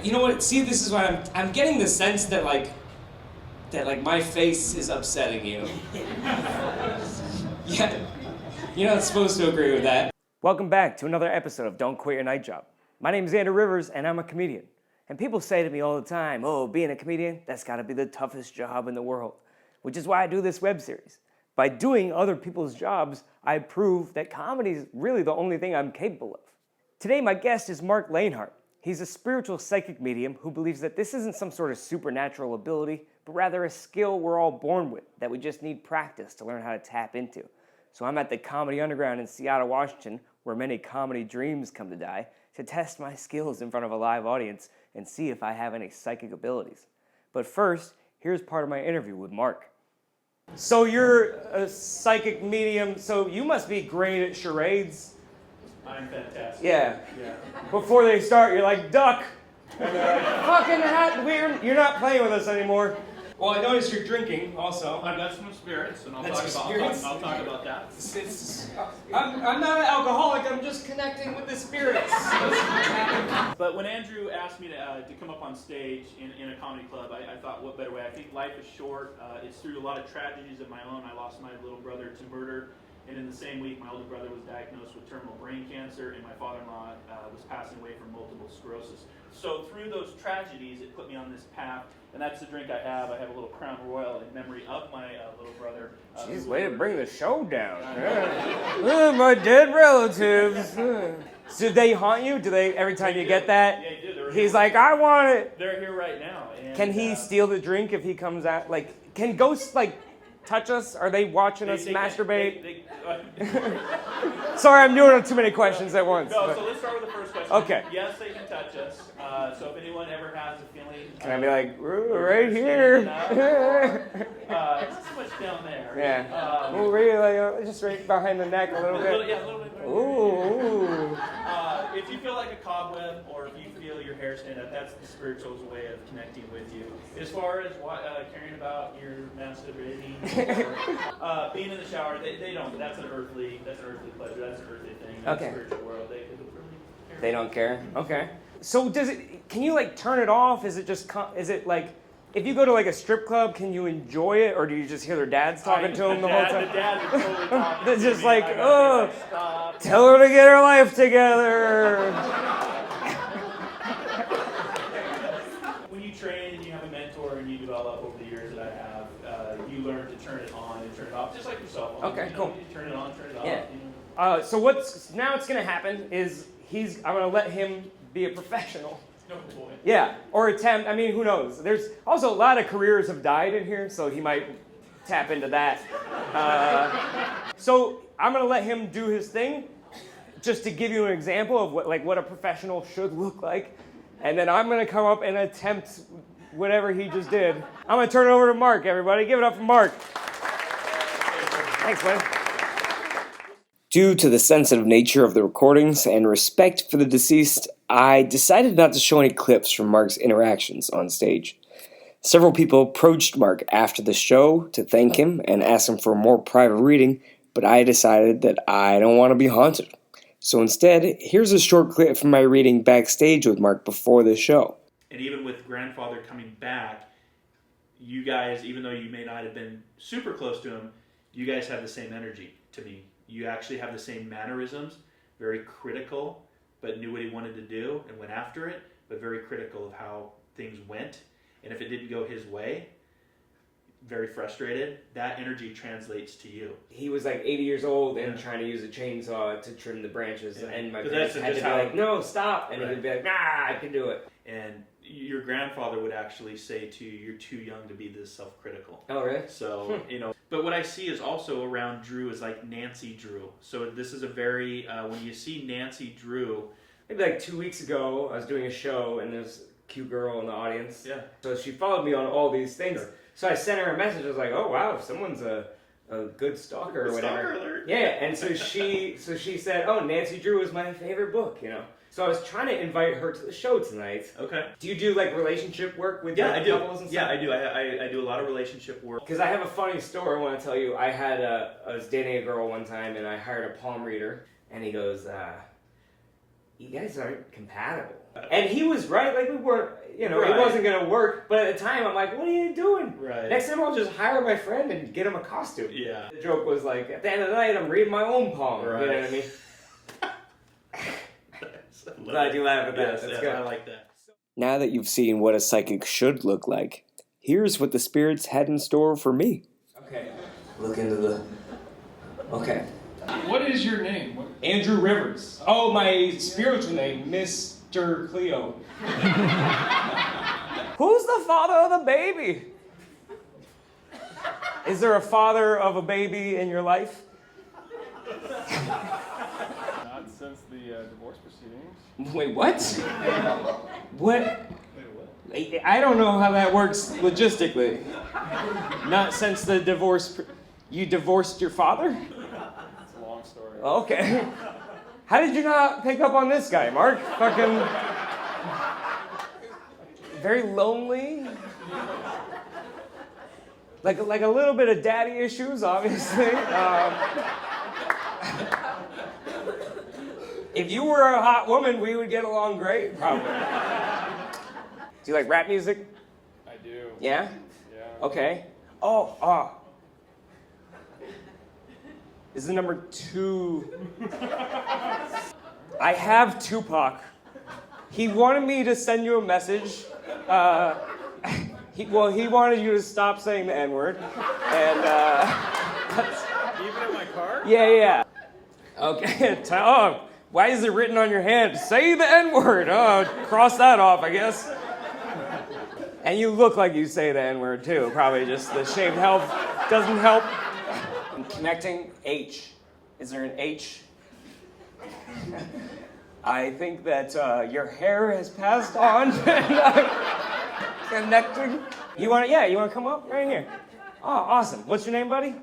You know what? See, this is why I'm getting the sense that like my face is upsetting you. Yeah, you're not supposed to agree with that. Welcome back to another episode of Don't Quit Your Night Job. My name is Andrew Rivers, and I'm a comedian. And people say to me all the time, oh, being a comedian, that's got to be the toughest job in the world, which is why I do this web series. By doing other people's jobs, I prove that comedy is really the only thing I'm capable of. Today, my guest is Marc Lainhart. He's a spiritual psychic medium who believes that this isn't some sort of supernatural ability, but rather a skill we're all born with that we just need practice to learn how to tap into. So I'm at the Comedy Underground in Seattle, Washington, where many comedy dreams come to die, to test my skills in front of a live audience and see if I have any psychic abilities. But first, here's part of my interview with Marc. So you're a psychic medium, so you must be great at charades. I'm fantastic. Yeah. Yeah. Before they start, you're like, duck! And they're like, fucking hat, weird, you're not playing with us anymore. Well, I noticed you're drinking also. I've got some spirits, and I'll That's talk about that. I'm not an alcoholic, I'm just connecting with the spirits. But when Andrew asked me to come up on stage in a comedy club, I thought, what better way? I think life is short. It's through a lot of tragedies of my own. I lost my little brother to murder, and in the same week, my older brother was diagnosed with terminal brain cancer, and my father-in-law was passing away from multiple sclerosis. So through those tragedies, it put me on this path. And that's the drink I have. I have a little Crown Royal in memory of my little brother. Jeez, way to bring the show down. My dead relatives. So they haunt you? Do they, every time you get that? Yeah, they do. He's like, I want it. They're here right now. And, can he steal the drink if he comes out? Like, can ghosts, like, touch us? Are they watching us masturbate? Sorry, I'm doing too many questions at once. No, so let's start with the first question. Okay. Yes, they can touch us. So if anyone ever has a feeling... Can I be like, right here? It's too much down there. Yeah. Really, just right behind the neck a little bit. Yeah, a little bit. Ooh. If you feel like a cobweb, or if you feel your hair stand up, that's the spiritual's way of connecting with you. As far as caring about your masturbating, or being in the shower, they don't. That's an earthly pleasure. That's an earthly thing. In Okay. the spiritual world, they don't really care. They don't care? Okay. So can you like turn it off? Is it like, if you go to like a strip club, can you enjoy it? Or do you just hear their dads talking to them the whole time? The dads are totally talking They're to just me. like, oh, Stop. tell her to get her life together. When you train and you have a mentor and you develop over the years that I have, you learn to turn it on and turn it off, just like your cell phone. Okay, cool. You turn it on, turn it off. Yeah. So what's gonna happen is I'm gonna let him be a professional. No boy. Yeah, or attempt. I mean, who knows? There's also a lot of careers have died in here, so he might tap into that. So I'm gonna let him do his thing, just to give you an example of what a professional should look like, and then I'm gonna come up and attempt whatever he just did. I'm gonna turn it over to Marc. Everybody, give it up for Marc. Thanks, man. Due to the sensitive nature of the recordings and respect for the deceased, I decided not to show any clips from Marc's interactions on stage. Several people approached Marc after the show to thank him and ask him for a more private reading, but I decided that I don't want to be haunted. So instead, here's a short clip from my reading backstage with Marc before the show. And even with grandfather coming back, you guys, even though you may not have been super close to him, you guys have the same energy to me. You actually have the same mannerisms, very critical, but knew what he wanted to do and went after it, but very critical of how things went. And if it didn't go his way, very frustrated, that energy translates to you. He was like 80 years old and trying to use a chainsaw to trim the branches, and my parents had to be like, no, stop, and he'd be like, nah, I can do it. And your grandfather would actually say to you, you're too young to be this self-critical. Oh, really? So, but what I see is also around Drew is like Nancy Drew. So this is a very, when you see Nancy Drew. Maybe like 2 weeks ago, I was doing a show, and there's a cute girl in the audience. Yeah. So she followed me on all these things. Sure. So I sent her a message. I was like, oh, wow, someone's a good stalker or whatever. Stalker alert. Yeah, and so she said, oh, Nancy Drew is my favorite book, So I was trying to invite her to the show tonight. Okay. Do you do like relationship work with couples and stuff? Yeah, I do. I do a lot of relationship work. Because I have a funny story I want to tell you. I was dating a girl one time, and I hired a palm reader, and he goes, you guys aren't compatible. And he was right, like we weren't, it wasn't gonna work, but at the time I'm like, what are you doing? Right. Next time I'll just hire my friend and get him a costume. Yeah. The joke was like, at the end of the night, I'm reading my own poem, you know what I mean? Glad you laugh at that. Yes, That's good. I like that. Now that you've seen what a psychic should look like, here's what the spirits had in store for me. Okay. Look into the... Okay. What is your name? Andrew Rivers. Oh, my spiritual name, Mr. Cleo. Who's the father of the baby? Is there a father of a baby in your life? Not since the divorce proceedings. Wait, what? What? I don't know how that works logistically. Not since the divorce. You divorced your father? It's a long story. Okay. How did you not pick up on this guy, Mark? Fucking... Very lonely. Like a little bit of daddy issues, obviously. If you were a hot woman, we would get along great, probably. Do you like rap music? I do. Yeah? Yeah. Okay. Oh. This is number 2. I have Tupac. He wanted me to send you a message. He wanted you to stop saying the N-word. And, Even in my car? yeah. Okay. Oh, why is it written on your hand? Say the N-word. Oh, cross that off, I guess. And you look like you say the N-word, too. Probably just the shaved health doesn't help. I'm connecting H. Is there an H? I think that your hair has passed on. Connecting. You want to come up right here? Oh, awesome. What's your name, buddy?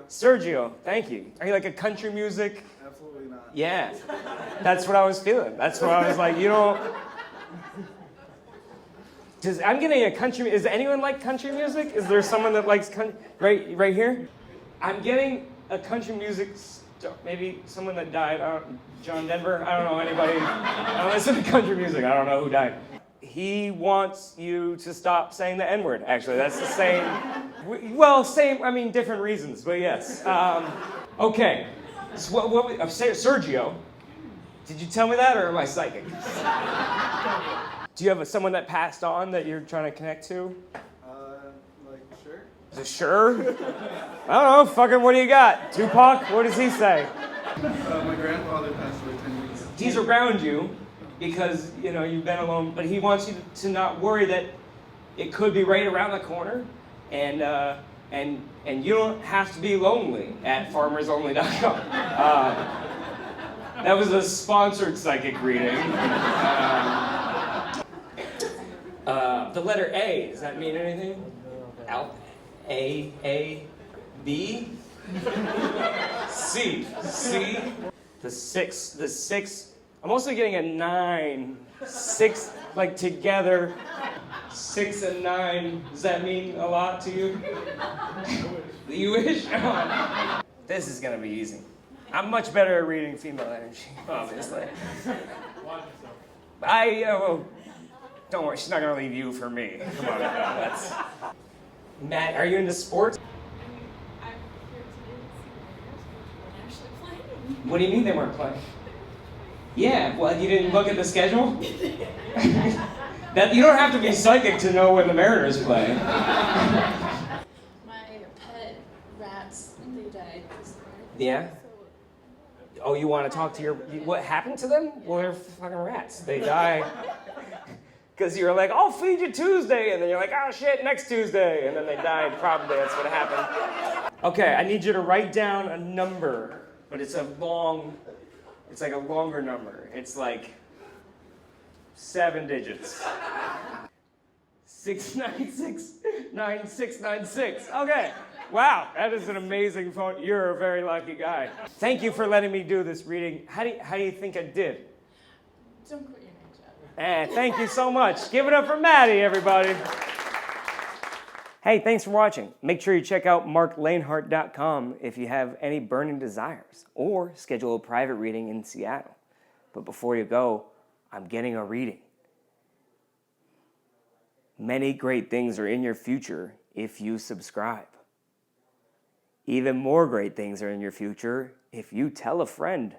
Sergio. Thank you. Are you like a country music? Absolutely not. Yeah. That's what I was feeling. That's what I was like, I'm getting a country. Is anyone like country music? Is there someone that likes country? Right here? I'm getting a country music. Maybe someone that died. John Denver. I don't know anybody. I don't listen to country music. I don't know who died. He wants you to stop saying the N-word. Actually, that's the same. Well, same. I mean, different reasons, but yes. Okay. So Sergio. Did you tell me that, or am I psychic? Do you have someone that passed on that you're trying to connect to? Sure. Is it sure? I don't know. Fucking, what do you got? Tupac? What does he say? My grandfather passed away 10 years ago. He's around you because, you've been alone, but he wants you to not worry that it could be right around the corner, and you don't have to be lonely at farmersonly.com. That was a sponsored psychic reading. The letter A, does that mean anything? A, B, C. The 6. I'm also getting a 9. 6, like together. 6 and 9. Does that mean a lot to you? You wish? This is gonna be easy. I'm much better at reading female energy, obviously. Don't worry, she's not gonna leave you for me. Come on, that's... Matt, are you into sports? I'm here today to see the Mariners, but they're actually playing. What do you mean they weren't playing? Yeah, well, you didn't look at the schedule? You don't have to be psychic to know when the Mariners play. My pet rats, they died this year. Yeah? Oh, you want to talk to what happened to them? Well, they're fucking rats. They die. Because you're like, I'll feed you Tuesday, and then you're like, oh shit, next Tuesday, and then they died. Probably that's what happened. Okay, I need you to write down a number, but it's like a longer number. It's like 7 digits. 6969696. Okay. Wow, that is an amazing phone. You're a very lucky guy. Thank you for letting me do this reading. How do you think I did? Don't quit your night job. Thank you so much. Give it up for Maddie, everybody. Hey, thanks for watching. Make sure you check out marclainhart.com if you have any burning desires or schedule a private reading in Seattle. But before you go, I'm getting a reading. Many great things are in your future if you subscribe. Even more great things are in your future if you tell a friend.